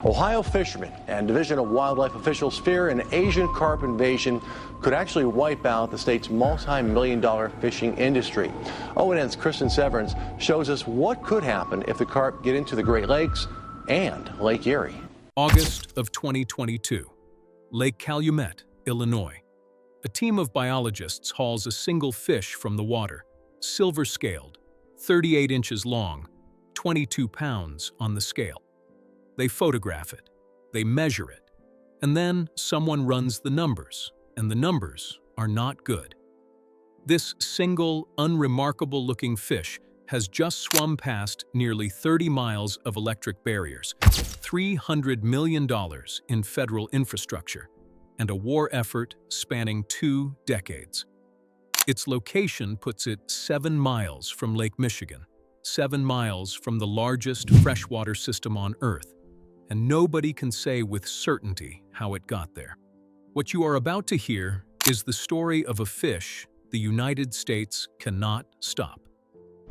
Ohio fishermen and Division of Wildlife officials fear an Asian carp invasion could actually wipe out the state's multi-million-dollar fishing industry. ONN's Kristen Severance shows us what could happen if the carp get into the Great Lakes and Lake Erie. August of 2022, Lake Calumet, Illinois. A team of biologists hauls a single fish from the water, silver-scaled, 38 inches long, 22 pounds on the scale. They photograph it, they measure it, and then someone runs the numbers, and the numbers are not good. This single, unremarkable-looking fish has just swum past nearly 30 miles of electric barriers, $300 million in federal infrastructure, and a war effort spanning 2 decades. Its location puts it 7 miles from Lake Michigan, 7 miles from the largest freshwater system on Earth, and nobody can say with certainty how it got there. What you are about to hear is the story of a fish the United States cannot stop.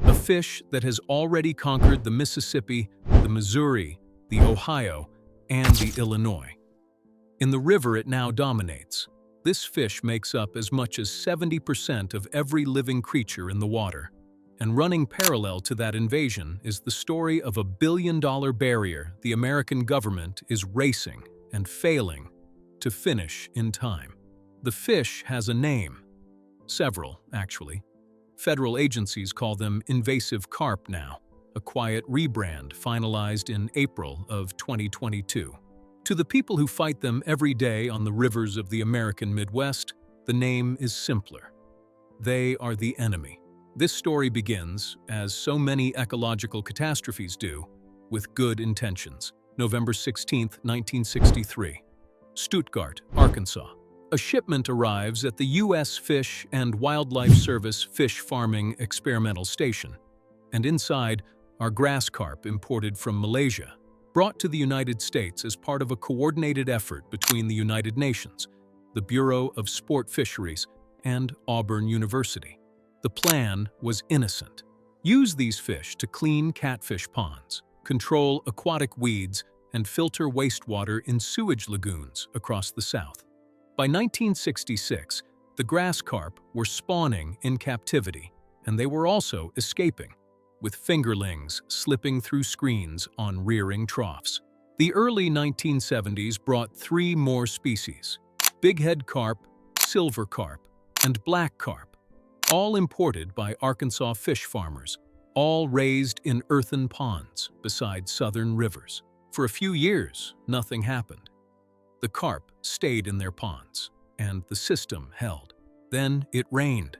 A fish that has already conquered the Mississippi, the Missouri, the Ohio, and the Illinois. In the river it now dominates. This fish makes up as much as 70% of every living creature in the water. And running parallel to that invasion is the story of a billion-dollar barrier the American government is racing and failing to finish in time. The fish has a name. Several, actually. Federal agencies call them invasive carp now, a quiet rebrand finalized in April of 2022. To the people who fight them every day on the rivers of the American Midwest, the name is simpler. They are the enemy. This story begins, as so many ecological catastrophes do, with good intentions. November 16, 1963. Stuttgart, Arkansas. A shipment arrives at the U.S. Fish and Wildlife Service Fish Farming Experimental Station, and inside are grass carp imported from Malaysia, brought to the United States as part of a coordinated effort between the United Nations, the Bureau of Sport Fisheries, and Auburn University. The plan was innocent. Use these fish to clean catfish ponds, control aquatic weeds, and filter wastewater in sewage lagoons across the South. By 1966, the grass carp were spawning in captivity, and they were also escaping, with fingerlings slipping through screens on rearing troughs. The early 1970s brought 3 more species: bighead carp, silver carp, and black carp, all imported by Arkansas fish farmers, all raised in earthen ponds beside southern rivers. For a few years, nothing happened. The carp stayed in their ponds, and the system held. Then it rained.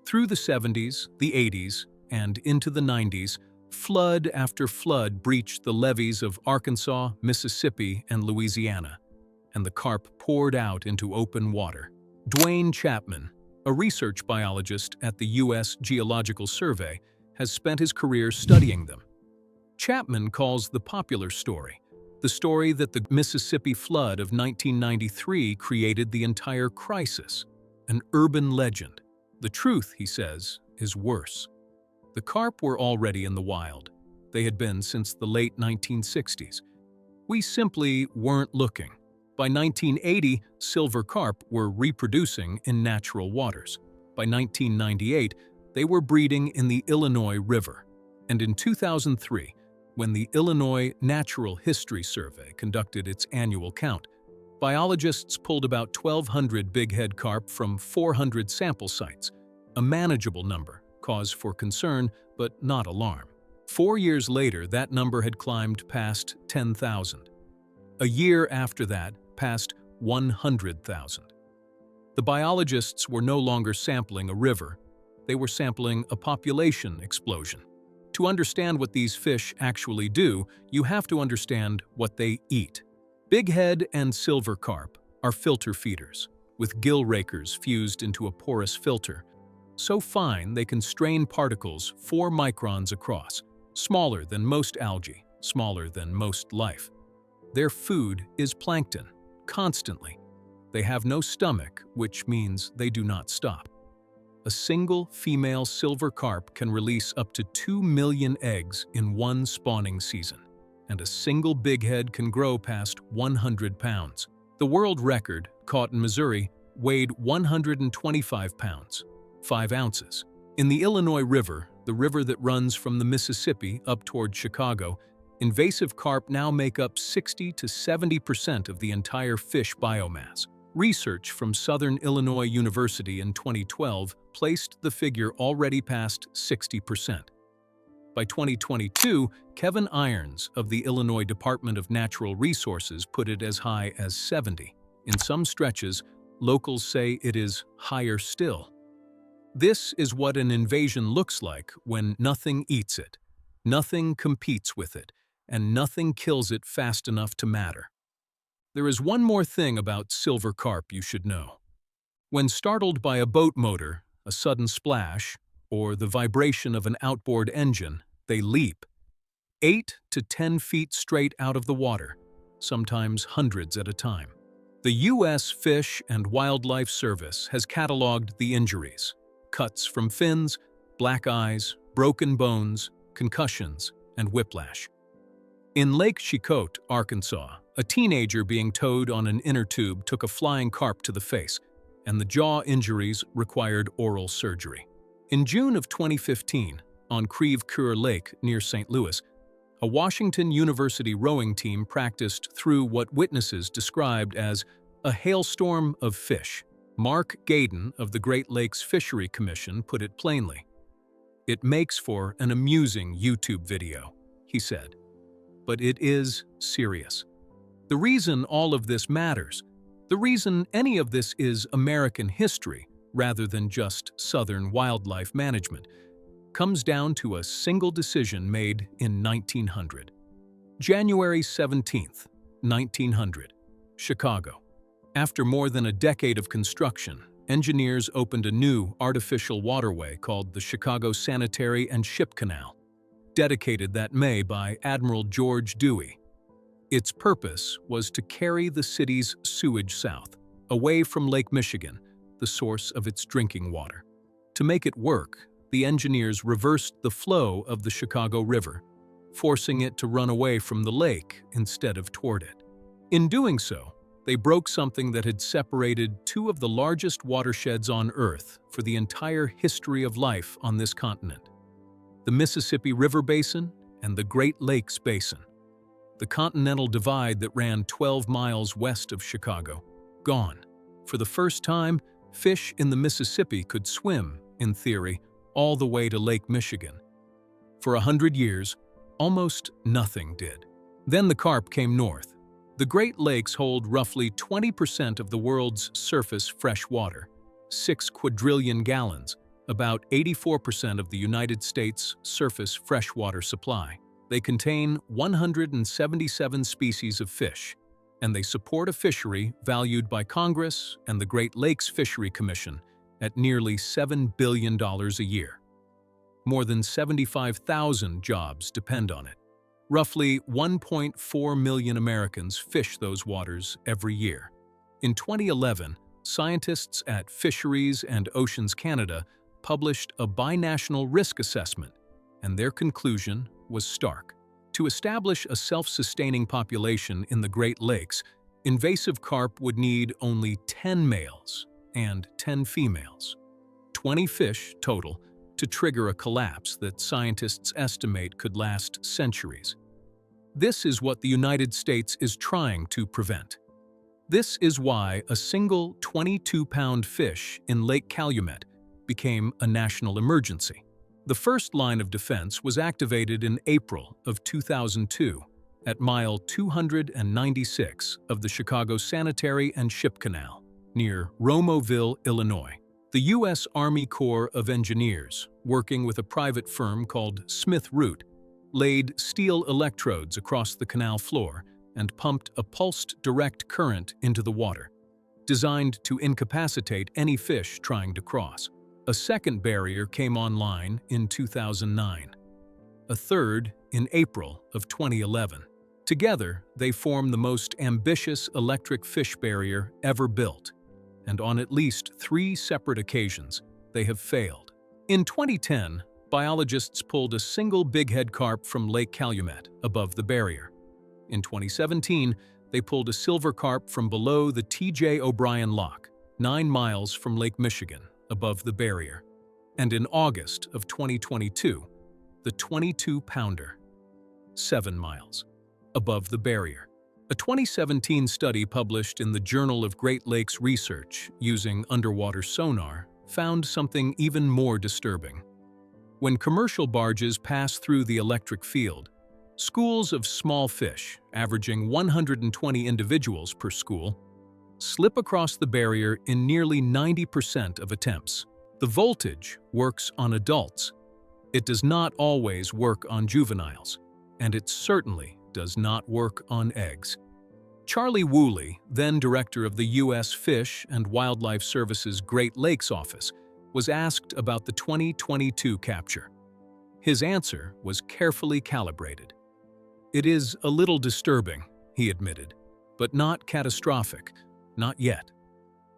Through the 70s, the 80s, and into the 90s, flood after flood breached the levees of Arkansas, Mississippi, and Louisiana, and the carp poured out into open water. Dwayne Chapman, a research biologist at the U.S. Geological Survey, has spent his career studying them. Chapman calls the popular story the story that the Mississippi flood of 1993 created the entire crisis, an urban legend. The truth, he says, is worse. The carp were already in the wild. They had been since the late 1960s. We simply weren't looking. By 1980, silver carp were reproducing in natural waters. By 1998, they were breeding in the Illinois River. And in 2003, when the Illinois Natural History Survey conducted its annual count, biologists pulled about 1,200 bighead carp from 400 sample sites, a manageable number, cause for concern but not alarm. 4 years later, that number had climbed past 10,000. A year after that, past 100,000. The biologists were no longer sampling a river, they were sampling a population explosion. To understand what these fish actually do, you have to understand what they eat. Bighead and silver carp are filter feeders, with gill rakers fused into a porous filter, so fine they can strain particles 4 microns across, smaller than most algae, smaller than most life. Their food is plankton, constantly. They have no stomach, which means they do not stop. A single female silver carp can release up to 2 million eggs in one spawning season. and a single bighead can grow past 100 pounds. The world record, caught in Missouri, weighed 125 pounds, 5 ounces. In the Illinois River, the river that runs from the Mississippi up toward Chicago, invasive carp now make up 60 to 70% of the entire fish biomass. Research from Southern Illinois University in 2012 placed the figure already past 60%. By 2022, Kevin Irons of the Illinois Department of Natural Resources put it as high as 70. In some stretches, locals say it is higher still. This is what an invasion looks like when nothing eats it, nothing competes with it, and nothing kills it fast enough to matter. There is one more thing about silver carp you should know. When startled by a boat motor, a sudden splash, or the vibration of an outboard engine, they leap 8 to 10 feet straight out of the water, sometimes hundreds at a time. The U.S. Fish and Wildlife Service has cataloged the injuries: cuts from fins, black eyes, broken bones, concussions, and whiplash. In Lake Calumet, Arkansas, a teenager being towed on an inner tube took a flying carp to the face, and the jaw injuries required oral surgery. In June of 2015, on Creve Coeur Lake near St. Louis, a Washington University rowing team practiced through what witnesses described as a hailstorm of fish. Mark Gaydon of the Great Lakes Fishery Commission put it plainly. "It makes for an amusing YouTube video," he said. But it is serious. The reason all of this matters, the reason any of this is American history rather than just Southern wildlife management, comes down to a single decision made in 1900. January 17th, 1900, Chicago. After more than a decade of construction, engineers opened a new artificial waterway called the Chicago Sanitary and Ship Canal, dedicated that May by Admiral George Dewey. Its purpose was to carry the city's sewage south, away from Lake Michigan, the source of its drinking water. To make it work, the engineers reversed the flow of the Chicago River, forcing it to run away from the lake instead of toward it. In doing so, they broke something that had separated two of the largest watersheds on Earth for the entire history of life on this continent: the Mississippi River Basin and the Great Lakes Basin. The continental divide that ran 12 miles west of Chicago, gone. For the first time, fish in the Mississippi could swim, in theory, all the way to Lake Michigan. For 100 years, almost nothing did. Then the carp came north. The Great Lakes hold roughly 20% of the world's surface fresh water, 6 quadrillion gallons, about 84% of the United States' surface freshwater supply. They contain 177 species of fish, and they support a fishery valued by Congress and the Great Lakes Fishery Commission at nearly $7 billion a year. More than 75,000 jobs depend on it. Roughly 1.4 million Americans fish those waters every year. In 2011, scientists at Fisheries and Oceans Canada published a binational risk assessment, and their conclusion was stark. To establish a self-sustaining population in the Great Lakes, invasive carp would need only 10 males and 10 females. 20 fish total to trigger a collapse that scientists estimate could last centuries. This is what the United States is trying to prevent. This is why a single 22-pound fish in Lake Calumet became a national emergency. The first line of defense was activated in April of 2002 at mile 296 of the Chicago Sanitary and Ship Canal near Romeoville, Illinois. The U.S. Army Corps of Engineers, working with a private firm called Smith Root, laid steel electrodes across the canal floor and pumped a pulsed direct current into the water, designed to incapacitate any fish trying to cross. A second barrier came online in 2009. A third in April of 2011. Together, they form the most ambitious electric fish barrier ever built, and on at least 3 separate occasions, they have failed. In 2010, biologists pulled a single bighead carp from Lake Calumet above the barrier. In 2017, they pulled a silver carp from below the T.J. O'Brien Lock, 9 miles from Lake Michigan, above the barrier. And in August of 2022, the 22-pounder, 7 miles, above the barrier. A 2017 study published in the Journal of Great Lakes Research using underwater sonar found something even more disturbing. When commercial barges pass through the electric field, schools of small fish, averaging 120 individuals per school, slip across the barrier in nearly 90% of attempts. The voltage works on adults. It does not always work on juveniles, and it certainly does not work on eggs. Charlie Woolley, then director of the U.S. Fish and Wildlife Service's Great Lakes Office, was asked about the 2022 capture. His answer was carefully calibrated. "It is a little disturbing," he admitted, "but not catastrophic, not yet."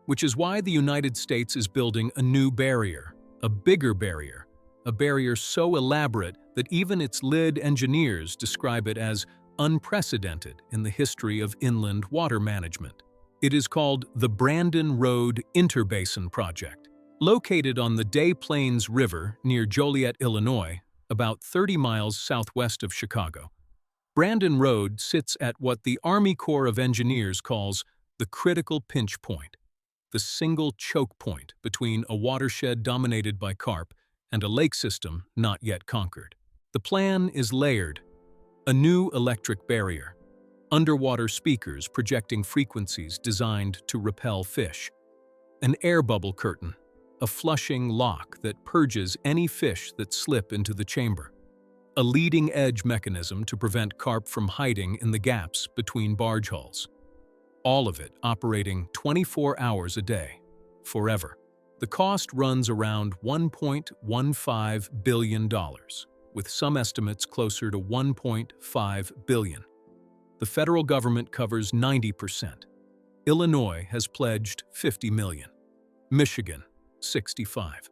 Which is why the United States is building a new barrier, a bigger barrier, a barrier so elaborate that even its lid engineers describe it as unprecedented in the history of inland water management. It is called the Brandon Road Interbasin Project. Located on the Des Plaines River near Joliet, Illinois, about 30 miles southwest of Chicago, Brandon Road sits at what the Army Corps of Engineers calls the critical pinch point, the single choke point between a watershed dominated by carp and a lake system not yet conquered. The plan is layered: a new electric barrier, underwater speakers projecting frequencies designed to repel fish, an air bubble curtain, a flushing lock that purges any fish that slip into the chamber, a leading-edge mechanism to prevent carp from hiding in the gaps between barge hulls. All of it operating 24 hours a day, forever. The cost runs around $1.15 billion, with some estimates closer to $1.5 billion. The federal government covers 90%. Illinois has pledged $50 million. Michigan, $65.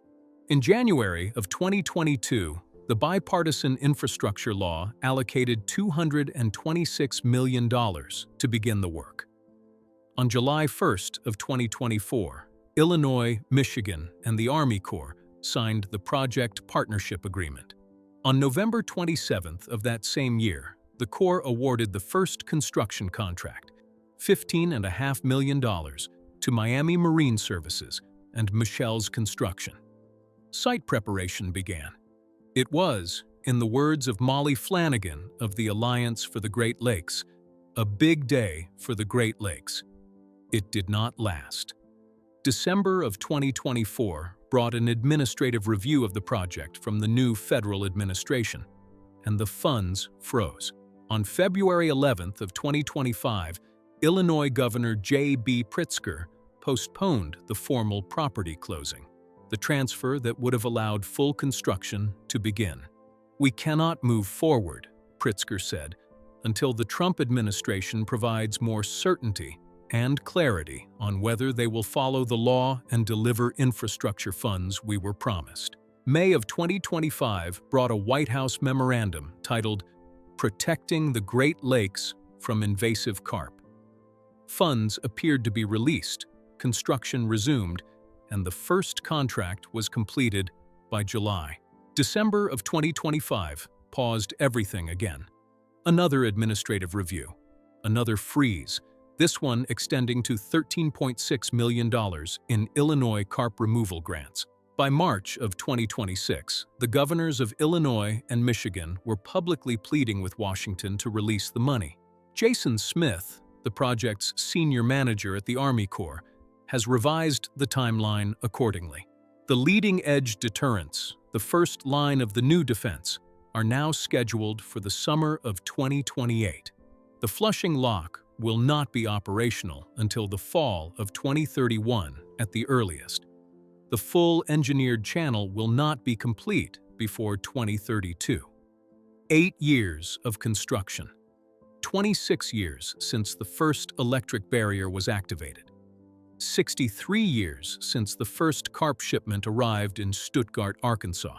In January of 2022, the bipartisan infrastructure law allocated $226 million to begin the work. On July 1st of 2024, Illinois, Michigan, and the Army Corps signed the Project Partnership Agreement. On November 27th of that same year, the Corps awarded the first construction contract, $15.5 million, to Miami Marine Services and Michelle's Construction. Site preparation began. It was, in the words of Molly Flanagan of the Alliance for the Great Lakes, a big day for the Great Lakes. It did not last. December of 2024 brought an administrative review of the project from the new federal administration, and the funds froze. On February 11th of 2025, Illinois Governor J.B. Pritzker postponed the formal property closing, the transfer that would have allowed full construction to begin. "We cannot move forward," Pritzker said, "until the Trump administration provides more certainty and clarity on whether they will follow the law and deliver infrastructure funds we were promised." May of 2025 brought a White House memorandum titled "Protecting the Great Lakes from Invasive Carp." Funds appeared to be released, construction resumed, and the first contract was completed by July. December of 2025 paused everything again. Another administrative review, another freeze, this one extending to $13.6 million in Illinois carp removal grants. By March of 2026, the governors of Illinois and Michigan were publicly pleading with Washington to release the money. Jason Smith, the project's senior manager at the Army Corps, has revised the timeline accordingly. The leading-edge deterrents, the first line of the new defense, are now scheduled for the summer of 2028. The flushing lock will not be operational until the fall of 2031 at the earliest. The full engineered channel will not be complete before 2032. 8 years of construction. 26 years since the first electric barrier was activated. 63 years since the first carp shipment arrived in Stuttgart, Arkansas.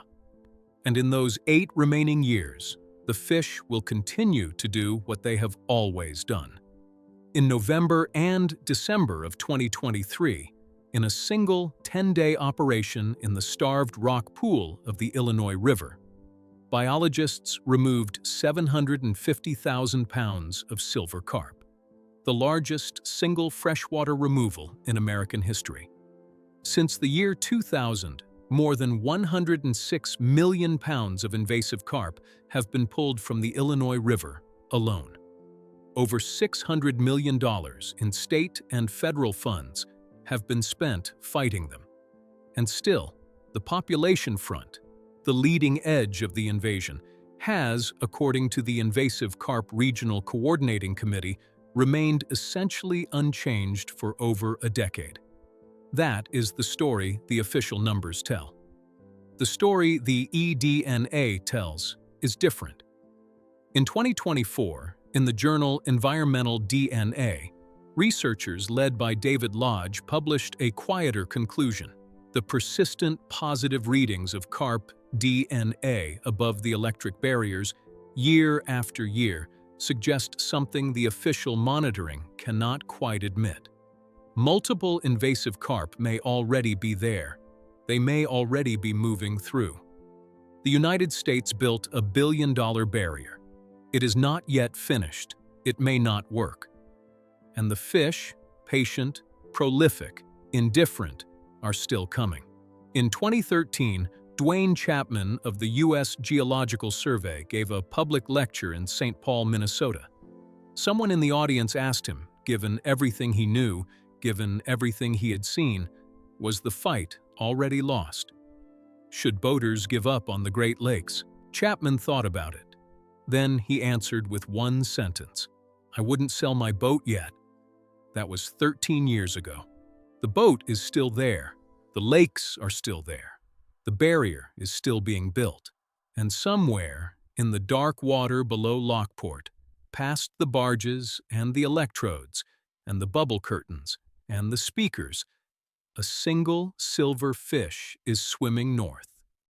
And in those 8 remaining years, The fish will continue to do what they have always done. In November and December of 2023, in a single 10-day operation in the starved rock pool of the Illinois River, biologists removed 750,000 pounds of silver carp, the largest single freshwater removal in American history. Since the year 2000, more than 106 million pounds of invasive carp have been pulled from the Illinois River alone. Over $600 million in state and federal funds have been spent fighting them. And still, the population front, the leading edge of the invasion, has, according to the Invasive Carp Regional Coordinating Committee, remained essentially unchanged for over a decade. That is the story the official numbers tell. The story the eDNA tells is different. In 2024, in the journal Environmental DNA, researchers led by David Lodge published a quieter conclusion. The persistent positive readings of carp DNA above the electric barriers year after year suggest something the official monitoring cannot quite admit. Multiple invasive carp may already be there. They may already be moving through. The United States built a billion-dollar barrier. It is not yet finished. It may not work. And the fish, patient, prolific, indifferent, are still coming. In 2013, Dwayne Chapman of the U.S. Geological Survey gave a public lecture in St. Paul, Minnesota. Someone in the audience asked him, given everything he knew, given everything he had seen, was the fight already lost? Should boaters give up on the Great Lakes? Chapman thought about it. Then he answered with one sentence, "I wouldn't sell my boat yet." That was 13 years ago. The boat is still there. The lakes are still there. The barrier is still being built. And somewhere, in the dark water below Lockport, past the barges and the electrodes and the bubble curtains and the speakers, a single silver fish is swimming north.